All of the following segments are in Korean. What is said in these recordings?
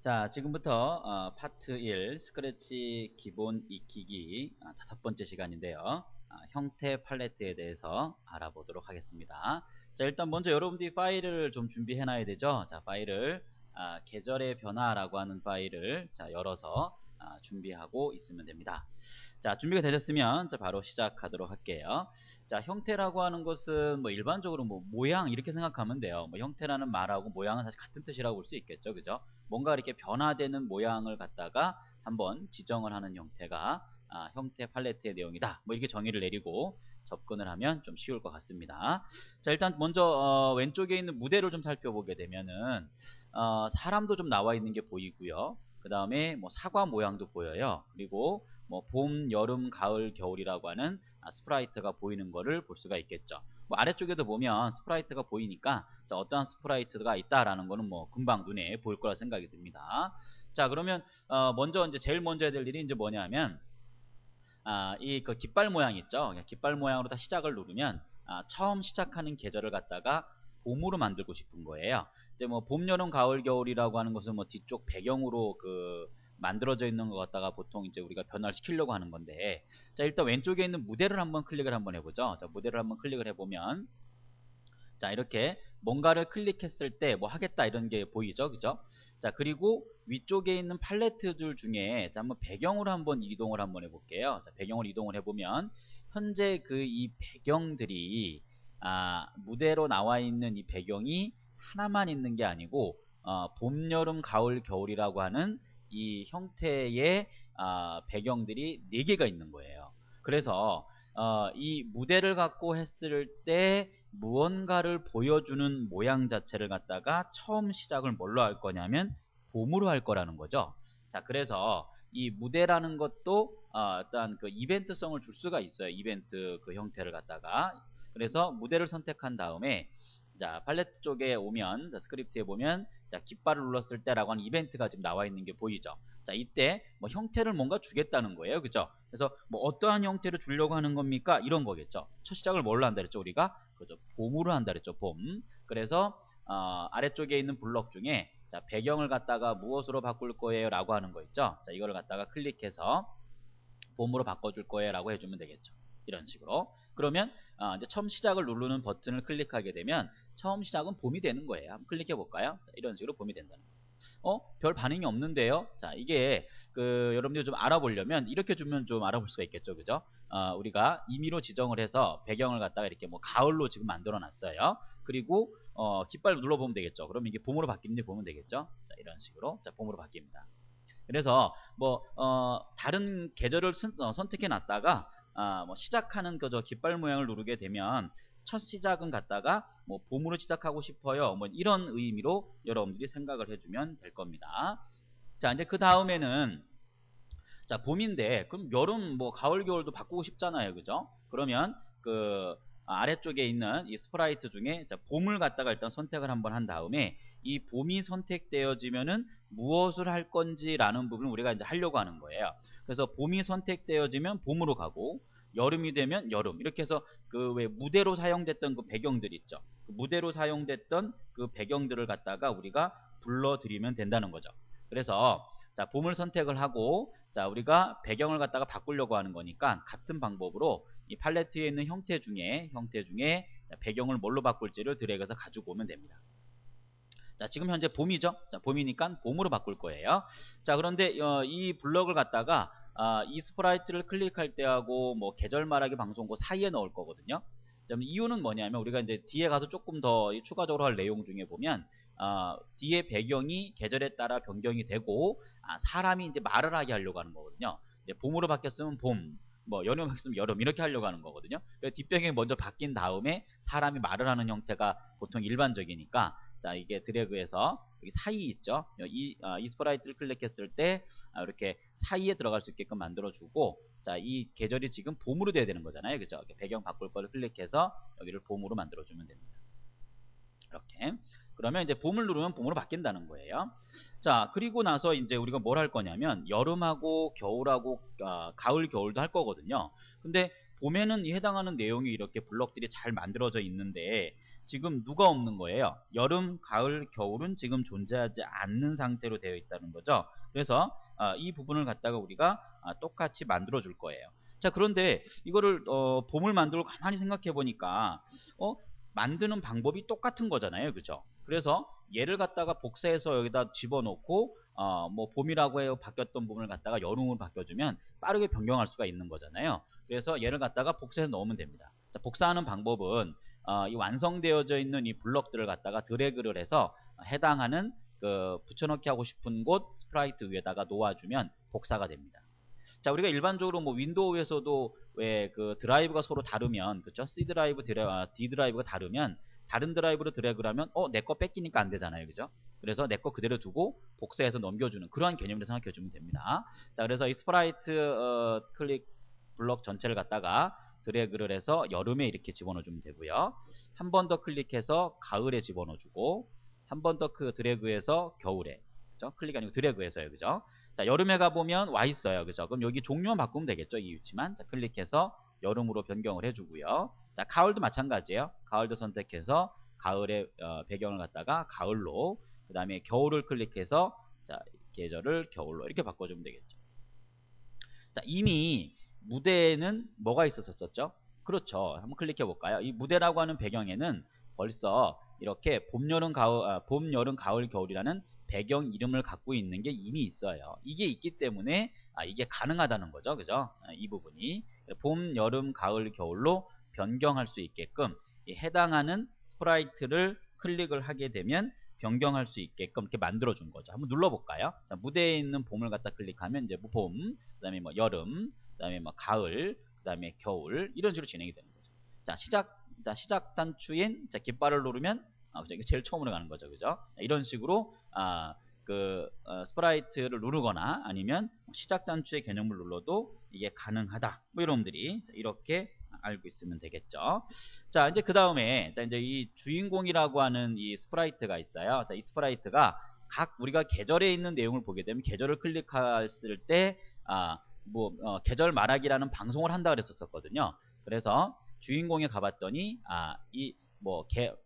자, 지금부터 파트 1 스크래치 기본 익히기 다섯 번째 시간인데요. 형태 팔레트에 대해서 알아보도록 하겠습니다. 자, 일단 먼저 여러분들이 파일을 좀 준비해 놔야 되죠. 자, 파일을 계절의 변화라고 하는 파일을 열어서 준비하고 있으면 됩니다. 자, 준비가 되셨으면 바로 시작하도록 할게요. 자, 형태라고 하는 것은 뭐 일반적으로 뭐 모양 이렇게 생각하면 돼요. 뭐 형태라는 말하고 모양은 사실 같은 뜻이라고 볼 수 있겠죠. 그죠? 뭔가 이렇게 변화되는 모양을 갖다가 한번 지정을 하는 형태가 형태 팔레트의 내용이다. 뭐 이렇게 정의를 내리고 접근을 하면 좀 쉬울 것 같습니다. 자, 일단 먼저 왼쪽에 있는 무대를 좀 살펴보게 되면은 사람도 좀 나와 있는 게 보이고요. 그 다음에 뭐 사과 모양도 보여요. 그리고 뭐 봄, 여름, 가을, 겨울이라고 하는 스프라이트가 보이는 거를 볼 수가 있겠죠. 뭐 아래쪽에도 보면 스프라이트가 보이니까 어떠한 스프라이트가 있다라는 거는 뭐 금방 눈에 보일 거라 생각이 듭니다. 자, 그러면 먼저 이제 제일 먼저 해야 될 일이 이제 뭐냐면 이 그 깃발 모양 있죠. 깃발 모양으로 다 시작을 누르면 처음 시작하는 계절을 갖다가 봄으로 만들고 싶은 거예요. 이제 뭐 봄, 여름, 가을, 겨울이라고 하는 것은 뭐 뒤쪽 배경으로 만들어져 있는 것 갖다가 보통 이제 우리가 변화를 시키려고 하는 건데, 자, 일단 왼쪽에 있는 무대를 한번 클릭을 한번 해보죠. 자, 무대를 한번 클릭을 해보면, 자, 이렇게 뭔가를 클릭했을 때 뭐 하겠다 이런 게 보이죠. 그죠? 자, 그리고 위쪽에 있는 팔레트들 중에 자, 한번 배경으로 한번 이동을 한번 해볼게요. 자, 배경을 이동을 해보면 현재 이 배경들이 무대로 나와 있는 이 배경이 하나만 있는 게 아니고 봄, 여름, 가을, 겨울이라고 하는 이 형태의 배경들이 4개가 있는 거예요. 그래서 이 무대를 갖고 했을 때 무언가를 보여주는 모양 자체를 갖다가 처음 시작을 뭘로 할 거냐면 봄으로 할 거라는 거죠. 자, 그래서 이 무대라는 것도 일단 그 이벤트성을 줄 수가 있어요. 이벤트 그 형태를 갖다가. 그래서 무대를 선택한 다음에 자, 팔레트 쪽에 오면 자, 스크립트에 보면 자, 깃발을 눌렀을 때라고 하는 이벤트가 지금 나와 있는 게 보이죠. 자, 이때 뭐 형태를 뭔가 주겠다는 거예요. 그죠? 그래서 뭐 어떠한 형태를 주려고 하는 겁니까? 이런 거겠죠. 첫 시작을 뭘로 한다 그랬죠, 우리가? 그죠? 봄으로 한다 그랬죠, 봄. 그래서 아래쪽에 있는 블럭 중에 자, 배경을 갖다가 무엇으로 바꿀 거예요? 라고 하는 거 있죠. 자, 이거를 갖다가 클릭해서 봄으로 바꿔줄 거예요 라고 해주면 되겠죠. 이런 식으로. 그러면 이제 처음 시작을 누르는 버튼을 클릭하게 되면 처음 시작은 봄이 되는 거예요. 한번 클릭해 볼까요? 자, 이런 식으로 봄이 된다는 거예요. 별 반응이 없는데요. 자, 이게 여러분들이 좀 알아보려면 이렇게 주면 좀 알아볼 수가 있겠죠. 그죠? 우리가 임의로 지정을 해서 배경을 갖다가 이렇게 뭐 가을로 지금 만들어 놨어요. 그리고 깃발 눌러보면 되겠죠. 그럼 이게 봄으로 바뀌는지 보면 되겠죠. 자, 이런 식으로 자, 봄으로 바뀝니다. 그래서 뭐 다른 계절을 선택해 놨다가 뭐 시작하는 그저 깃발 모양을 누르게 되면 첫 시작은 갖다가 뭐 봄으로 시작하고 싶어요. 뭐 이런 의미로 여러분들이 생각을 해주면 될 겁니다. 자, 이제 그 다음에는 자, 봄인데 그럼 여름 뭐 가을 겨울도 바꾸고 싶잖아요. 그죠? 그러면 아래쪽에 있는 이 스프라이트 중에 자, 봄을 갖다가 일단 선택을 한번 한 다음에 이 봄이 선택되어지면은 무엇을 할 건지라는 부분을 우리가 이제 하려고 하는 거예요. 그래서 봄이 선택되어지면 봄으로 가고 여름이 되면 여름 이렇게 해서 왜 무대로 사용됐던 그 배경들 있죠. 그 무대로 사용됐던 그 배경들을 갖다가 우리가 불러들이면 된다는 거죠. 그래서 자, 봄을 선택을 하고 자, 우리가 배경을 갖다가 바꾸려고 하는 거니까 같은 방법으로 이 팔레트에 있는 형태 중에 배경을 뭘로 바꿀지를 드래그해서 가지고 오면 됩니다. 자, 지금 현재 봄이죠. 자, 봄이니까 봄으로 바꿀 거예요. 자, 그런데 이 블럭을 갖다가 이 스프라이트를 클릭할 때하고 뭐 계절 말하기 방송고 사이에 넣을 거거든요. 이유는 뭐냐면 우리가 이제 뒤에 가서 조금 더 추가적으로 할 내용 중에 보면 뒤에 배경이 계절에 따라 변경이 되고 사람이 이제 말을 하게 하려고 하는 거거든요. 이제 봄으로 바뀌었으면 봄, 뭐 여름으로 바뀌었으면 여름 이렇게 하려고 하는 거거든요. 뒷배경이 먼저 바뀐 다음에 사람이 말을 하는 형태가 보통 일반적이니까 자, 이게 드래그해서 여기 사이 있죠. 이 스프라이트를 클릭했을 때 이렇게 사이에 들어갈 수 있게끔 만들어주고 자, 이 계절이 지금 봄으로 돼야 되는 거잖아요. 그죠? 배경 바꿀 거를 클릭해서 여기를 봄으로 만들어주면 됩니다. 이렇게. 그러면 이제 봄을 누르면 봄으로 바뀐다는 거예요. 자, 그리고 나서 이제 우리가 뭘 할 거냐면 여름하고 겨울하고 가을, 겨울도 할 거거든요. 근데 봄에는 이 해당하는 내용이 이렇게 블럭들이 잘 만들어져 있는데 지금 누가 없는 거예요? 여름, 가을, 겨울은 지금 존재하지 않는 상태로 되어 있다는 거죠. 그래서 이 부분을 갖다가 우리가 똑같이 만들어 줄 거예요. 자, 그런데 이거를 봄을 만들고 가만히 생각해 보니까 만드는 방법이 똑같은 거잖아요. 그죠? 그래서 얘를 갖다가 복사해서 여기다 집어넣고 뭐 봄이라고 해요 바뀌었던 부분을 갖다가 여름으로 바뀌어주면 빠르게 변경할 수가 있는 거잖아요. 그래서 얘를 갖다가 복사해서 넣으면 됩니다. 자, 복사하는 방법은 이 완성되어져 있는 이 블럭들을 갖다가 드래그를 해서 해당하는 그 붙여넣기 하고 싶은 곳 스프라이트 위에다가 놓아주면 복사가 됩니다. 자, 우리가 일반적으로 뭐 윈도우에서도 왜 그 드라이브가 서로 다르면, 그쵸? C 드라이브, D 드라이브가 다르면 다른 드라이브로 드래그를 하면 내 거 뺏기니까 안 되잖아요. 그죠? 그래서 내 거 그대로 두고 복사해서 넘겨주는 그러한 개념으로 생각해 주면 됩니다. 자, 그래서 이 스프라이트 클릭 블럭 전체를 갖다가 드래그를 해서 여름에 이렇게 집어넣어 주면 되고요. 한 번 더 클릭해서 가을에 집어넣어 주고 한 번 더 그 드래그해서 겨울에, 그죠? 클릭 아니고 드래그해서요. 그죠? 자, 여름에 가보면 와 있어요. 그죠? 그럼 여기 종류만 바꾸면 되겠죠? 이 위치만. 자, 클릭해서 여름으로 변경을 해주고요. 자, 가을도 마찬가지예요. 가을도 선택해서 가을의 배경을 갖다가 가을로, 그 다음에 겨울을 클릭해서 자, 계절을 겨울로 이렇게 바꿔주면 되겠죠. 자, 이미 무대에는 뭐가 있었었죠? 그렇죠. 한번 클릭해 볼까요? 이 무대라고 하는 배경에는 벌써 이렇게 봄, 여름, 가을, 겨울이라는 배경 이름을 갖고 있는 게 이미 있어요. 이게 있기 때문에 이게 가능하다는 거죠. 그죠? 이 부분이 봄, 여름, 가을, 겨울로 변경할 수 있게끔 해당하는 스프라이트를 클릭을 하게 되면 변경할 수 있게끔 이렇게 만들어 준 거죠. 한번 눌러볼까요? 자, 무대에 있는 봄을 갖다 클릭하면 이제 뭐 봄, 그 다음에 뭐 여름, 그 다음에 뭐 가을, 그 다음에 겨울 이런 식으로 진행이 되는 거죠. 자, 시작 단추인 깃발을 누르면 그죠? 이게 제일 처음으로 가는 거죠. 그죠? 이런 식으로 스프라이트를 누르거나 아니면 시작 단추의 개념을 눌러도 이게 가능하다. 뭐 여러분들이 이렇게 알고 있으면 되겠죠. 자, 이제 그 다음에 이제 이 주인공이라고 하는 이 스프라이트가 있어요. 자, 이 스프라이트가 각 우리가 계절에 있는 내용을 보게 되면 계절을 클릭했을 때 계절 말하기라는 방송을 한다 그랬었거든요. 그래서 주인공에 가봤더니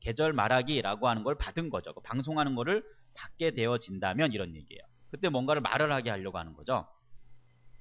계절 말하기라고 하는 걸 받은 거죠. 그 방송하는 거를 받게 되어진다면 이런 얘기예요. 그때 뭔가를 말을 하게 하려고 하는 거죠.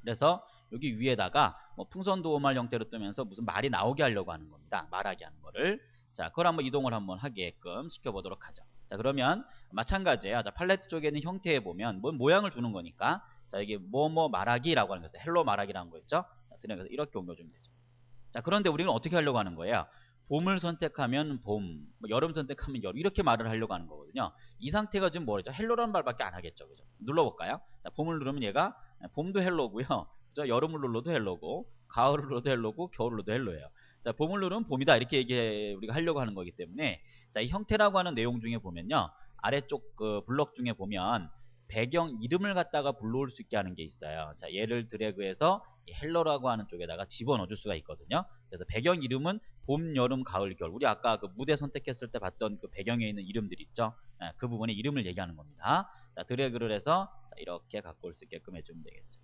그래서 여기 위에다가 풍선 도어말 형태로 뜨면서 무슨 말이 나오게 하려고 하는 겁니다. 말하게 하는 거를. 자, 그걸 한번 이동을 한번 하게끔 시켜보도록 하죠. 자, 그러면 마찬가지예요. 자, 팔레트 쪽에 있는 형태에 보면 모양을 주는 거니까 자, 이게 뭐뭐 말하기라고 하는 거죠. 헬로 말하기라는 거였죠. 자, 그래서 이렇게 옮겨주면 되죠. 자, 그런데 우리는 어떻게 하려고 하는 거예요? 봄을 선택하면 봄, 여름 선택하면 여름 이렇게 말을 하려고 하는 거거든요. 이 상태가 지금 뭐죠? 헬로라는 말밖에 안 하겠죠. 그죠? 눌러볼까요? 자, 봄을 누르면 얘가 봄도 헬로고요. 그죠? 여름을 눌러도 헬로고, 가을을 눌러도 헬로고, 겨울을 눌러도 헬로예요. 자, 봄을 누르면 봄이다 이렇게 우리가 하려고 하는 거기 때문에 자, 이 형태라고 하는 내용 중에 보면요. 아래쪽 그 블럭 중에 보면 배경 이름을 갖다가 불러올 수 있게 하는 게 있어요. 자, 얘를 드래그해서 헬로라고 하는 쪽에다가 집어넣어 줄 수가 있거든요. 그래서 배경 이름은 봄, 여름, 가을, 겨울. 우리 아까 그 무대 선택했을 때 봤던 그 배경에 있는 이름들 있죠. 그 부분의 이름을 얘기하는 겁니다. 자, 드래그를 해서 이렇게 갖고 올 수 있게끔 해주면 되겠죠.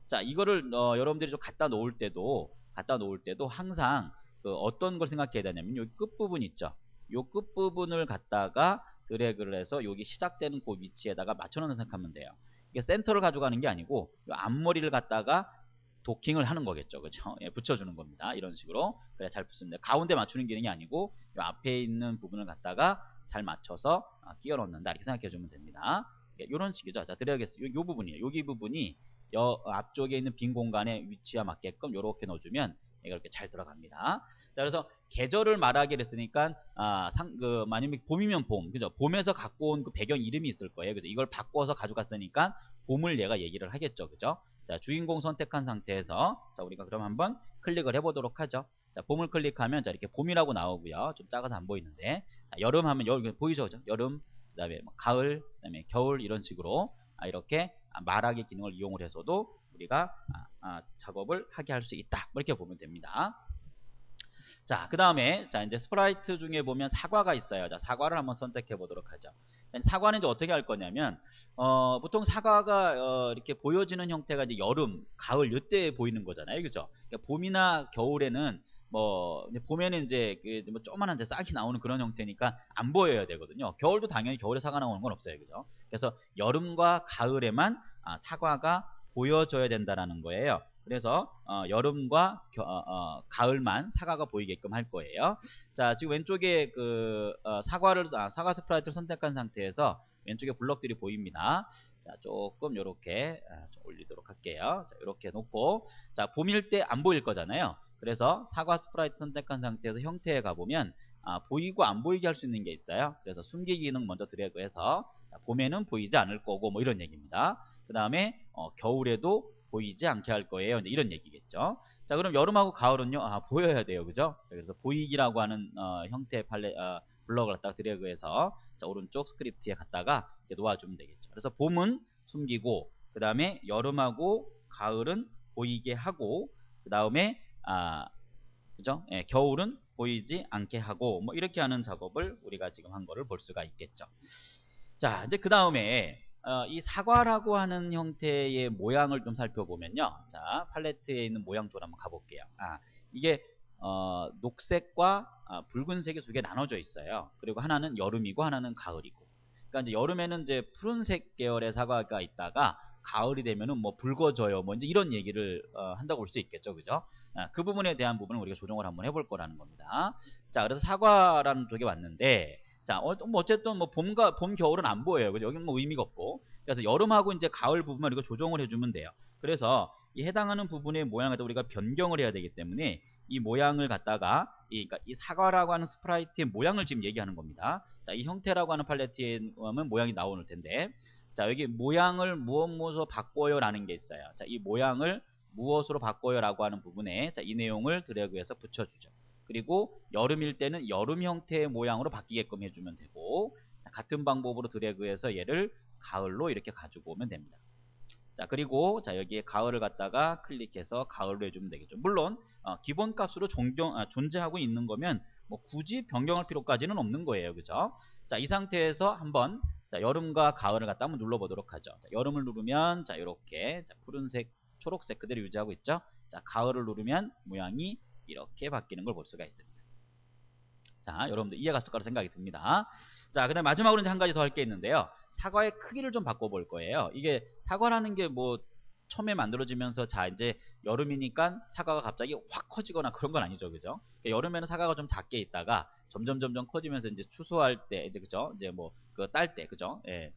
자, 이거를 여러분들이 좀 갖다 놓을 때도 항상 어떤 걸 생각해야 되냐면 요 끝부분 있죠. 요 끝부분을 갖다가 드래그를 해서 여기 시작되는 그 위치에다가 맞춰놓는 생각하면 돼요. 이게 센터를 가져가는 게 아니고 요 앞머리를 갖다가 도킹을 하는 거겠죠. 그렇죠? 예, 붙여주는 겁니다. 이런 식으로. 그래 잘 붙습니다. 가운데 맞추는 기능이 아니고 요 앞에 있는 부분을 갖다가 잘 맞춰서 끼워 넣는다. 이렇게 생각해 주면 됩니다. 이런 식이죠. 자, 드래그했어요. 요 부분이에요. 여기 부분이 앞쪽에 있는 빈 공간의 위치와 맞게끔 이렇게 넣어주면 얘가 이렇게 잘 들어갑니다. 자, 그래서 계절을 말하기로 했으니까 만약에 봄이면 봄, 그죠? 봄에서 갖고 온 그 배경 이름이 있을 거예요. 그죠? 이걸 바꿔서 가져갔으니까 봄을 얘가 얘기를 하겠죠. 그죠? 자, 주인공 선택한 상태에서 자, 우리가 그럼 한번 클릭을 해보도록 하죠. 자, 봄을 클릭하면 자, 이렇게 봄이라고 나오고요. 좀 작아서 안 보이는데 자, 여름 하면 보이죠? 그죠? 여름, 그 다음에 가을, 그 다음에 겨울 이런 식으로 이렇게 말하기 기능을 이용을 해서도 우리가 작업을 하게 할 수 있다. 뭐 이렇게 보면 됩니다. 자, 그 다음에 자 이제 스프라이트 중에 보면 사과가 있어요. 자, 사과를 한번 선택해 보도록 하죠. 사과는 이제 어떻게 할 거냐면 보통 사과가 이렇게 보여지는 형태가 이제 여름, 가을 이때 보이는 거잖아요. 그죠? 그러니까 봄이나 겨울에는 뭐 보면은 이제 뭐 조그만한 이제 싹이 나오는 그런 형태니까 안 보여야 되거든요. 겨울도 당연히 겨울에 사과 나오는 건 없어요, 그죠? 그래서 여름과 가을에만 사과가 보여줘야 된다라는 거예요. 그래서 여름과 가을만 사과가 보이게끔 할 거예요. 자, 지금 왼쪽에 사과 스프라이트를 선택한 상태에서 왼쪽에 블럭들이 보입니다. 자, 조금 요렇게 좀 올리도록 할게요. 자, 이렇게 놓고, 자, 봄일 때 안 보일 거잖아요. 그래서 사과 스프라이트 선택한 상태에서 형태에 가보면 보이고 안 보이게 할 수 있는 게 있어요. 그래서 숨기기 기능 먼저 드래그해서 봄에는 보이지 않을 거고 뭐 이런 얘기입니다. 그 다음에 겨울에도 보이지 않게 할 거예요. 이제 이런 얘기겠죠. 자, 그럼 여름하고 가을은요, 보여야 돼요, 그죠? 그래서 보이기라고 하는 형태의 블럭을 갖다가 드래그해서 자, 오른쪽 스크립트에 갖다가 이렇게 놓아주면 되겠죠. 그래서 봄은 숨기고, 그 다음에 여름하고 가을은 보이게 하고, 그 다음에 그죠? 예, 겨울은 보이지 않게 하고 뭐 이렇게 하는 작업을 우리가 지금 한 거를 볼 수가 있겠죠. 자, 이제 그 다음에 이 사과라고 하는 형태의 모양을 좀 살펴보면요. 자, 팔레트에 있는 모양 쪽으로 한번 가볼게요. 이게 녹색과 붉은색이 두 개 나눠져 있어요. 그리고 하나는 여름이고 하나는 가을이고. 그러니까 이제 여름에는 이제 푸른색 계열의 사과가 있다가 가을이 되면은 뭐 붉어져요. 뭐 이제 이런 얘기를 한다고 볼 수 있겠죠, 그죠? 그 부분에 대한 부분은 우리가 조정을 한번 해볼 거라는 겁니다. 자, 그래서 사과라는 쪽에 왔는데, 자, 뭐 어쨌든 뭐 봄, 겨울은 안 보여요. 그죠? 여기는 뭐 의미가 없고. 그래서 여름하고 이제 가을 부분만 우리가 조정을 해주면 돼요. 그래서 이 해당하는 부분의 모양을 우리가 변경을 해야 되기 때문에 이 모양을 갖다가 그러니까 이 사과라고 하는 스프라이트의 모양을 지금 얘기하는 겁니다. 자, 이 형태라고 하는 팔레트에 오면 모양이 나오는 텐데, 자, 여기 모양을 무엇으로 바꿔요 라는 게 있어요. 자, 이 모양을 무엇으로 바꿔요 라고 하는 부분에 자, 이 내용을 드래그해서 붙여주죠. 그리고 여름일 때는 여름 형태의 모양으로 바뀌게끔 해주면 되고, 같은 방법으로 드래그해서 얘를 가을로 이렇게 가지고 오면 됩니다. 자, 그리고 자, 여기에 가을을 갖다가 클릭해서 가을로 해주면 되겠죠. 물론 기본값으로 존재하고 있는 거면 뭐 굳이 변경할 필요까지는 없는 거예요, 그죠? 자, 이 상태에서 한번 자, 여름과 가을을 갖다 한번 눌러보도록 하죠. 자, 여름을 누르면 자, 이렇게 자, 푸른색, 초록색 그대로 유지하고 있죠. 자, 가을을 누르면 모양이 이렇게 바뀌는 걸 볼 수가 있습니다. 자, 여러분들 이해가 갔을 거라 생각이 듭니다. 자, 그 다음 마지막으로 이제 한 가지 더 할 게 있는데요. 사과의 크기를 좀 바꿔볼 거예요. 이게 사과라는 게 뭐 처음에 만들어지면서 자 이제 여름이니까 사과가 갑자기 확 커지거나 그런 건 아니죠, 그죠? 그러니까 여름에는 사과가 좀 작게 있다가 점점 커지면서 이제 추수할 때 이제 그죠? 이제 뭐 그 딸 때 그죠? 예.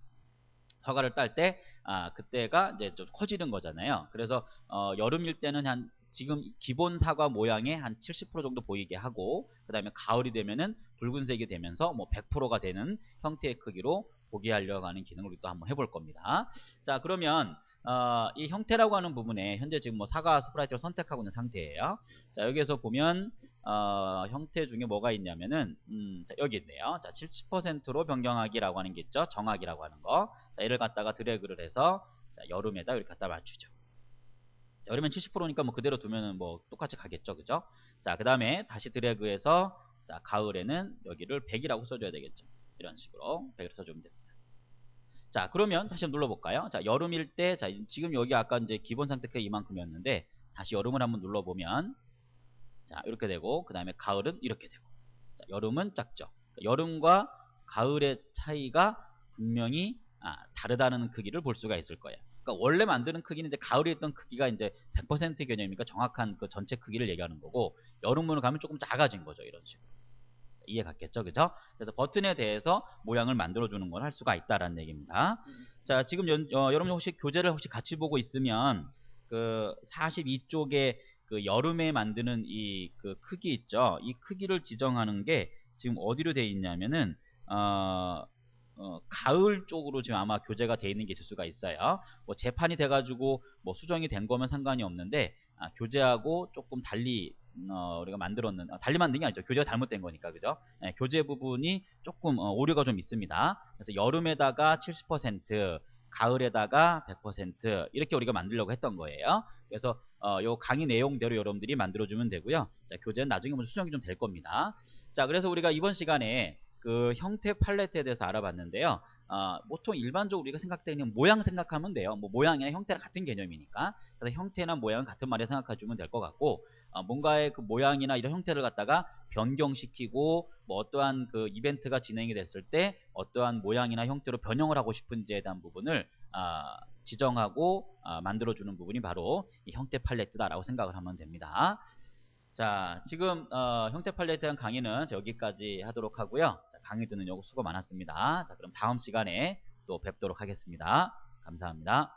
사과를 딸 때 그때가 이제 좀 커지는 거잖아요. 그래서 여름일 때는 한 지금 기본 사과 모양의 한 70% 정도 보이게 하고, 그 다음에 가을이 되면은 붉은색이 되면서 뭐 100%가 되는 형태의 크기로 보게 하려고 하는 기능을 우리 또 한번 해볼 겁니다. 자, 그러면 이 형태라고 하는 부분에 현재 지금 뭐 사과 스프라이트를 선택하고 있는 상태예요. 자, 여기에서 보면 형태 중에 뭐가 있냐면은 자, 여기 있네요. 자, 70%로 변경하기라고 하는 게 있죠. 정하기라고 하는 거. 자, 얘를 갖다가 드래그를 해서 자, 여름에다 이렇게 갖다 맞추죠. 여름엔 70%니까 뭐 그대로 두면은 뭐 똑같이 가겠죠, 그죠? 자, 그 다음에 다시 드래그해서 자, 가을에는 여기를 100이라고 써줘야 되겠죠. 이런 식으로 100으로 써주면 됩니다. 자, 그러면 다시 한번 눌러볼까요? 자, 여름일 때, 자, 지금 여기 아까 이제 기본 상태가 이만큼이었는데, 다시 여름을 한번 눌러보면, 자, 이렇게 되고, 그 다음에 가을은 이렇게 되고, 자, 여름은 작죠. 여름과 가을의 차이가 분명히 다르다는 크기를 볼 수가 있을 거예요. 그러니까 원래 만드는 크기는 이제 가을에 있던 크기가 이제 100% 개념이니까 정확한 그 전체 크기를 얘기하는 거고, 여름으로 가면 조금 작아진 거죠, 이런 식으로. 이해 갔겠죠, 그죠? 그래서 버튼에 대해서 모양을 만들어주는 걸 할 수가 있다라는 얘기입니다. 자, 지금 여러분 혹시 교재를 혹시 같이 보고 있으면 그 42쪽에 그 여름에 만드는 이 그 크기 있죠? 이 크기를 지정하는 게 지금 어디로 되어 있냐면은 가을 쪽으로 지금 아마 교재가 되어 있는 게 있을 수가 있어요. 뭐 재판이 돼가지고 뭐 수정이 된 거면 상관이 없는데 교재하고 조금 달리 우리가 달리 만든 게 아니죠. 교재가 잘못된 거니까, 그죠? 예, 교재 부분이 조금 오류가 좀 있습니다. 그래서 여름에다가 70%, 가을에다가 100% 이렇게 우리가 만들려고 했던 거예요. 그래서 요 강의 내용대로 여러분들이 만들어주면 되고요. 자, 교재는 나중에 먼저 수정이 좀 될 겁니다. 자, 그래서 우리가 이번 시간에 그 형태 팔레트에 대해서 알아봤는데요. 보통 일반적으로 우리가 생각되는 모양 생각하면 돼요. 뭐 모양이나 형태랑 같은 개념이니까. 그래서 형태나 모양은 같은 말에 생각해주면 될 것 같고, 뭔가의 그 모양이나 이런 형태를 갖다가 변경시키고 뭐 어떠한 그 이벤트가 진행이 됐을 때 어떠한 모양이나 형태로 변형을 하고 싶은지에 대한 부분을 지정하고 만들어주는 부분이 바로 이 형태 팔레트다라고 생각을 하면 됩니다. 자, 지금 형태 팔레트에 대한 강의는 여기까지 하도록 하고요. 자, 강의 듣는 여러분 수고 많았습니다. 자, 그럼 다음 시간에 또 뵙도록 하겠습니다. 감사합니다.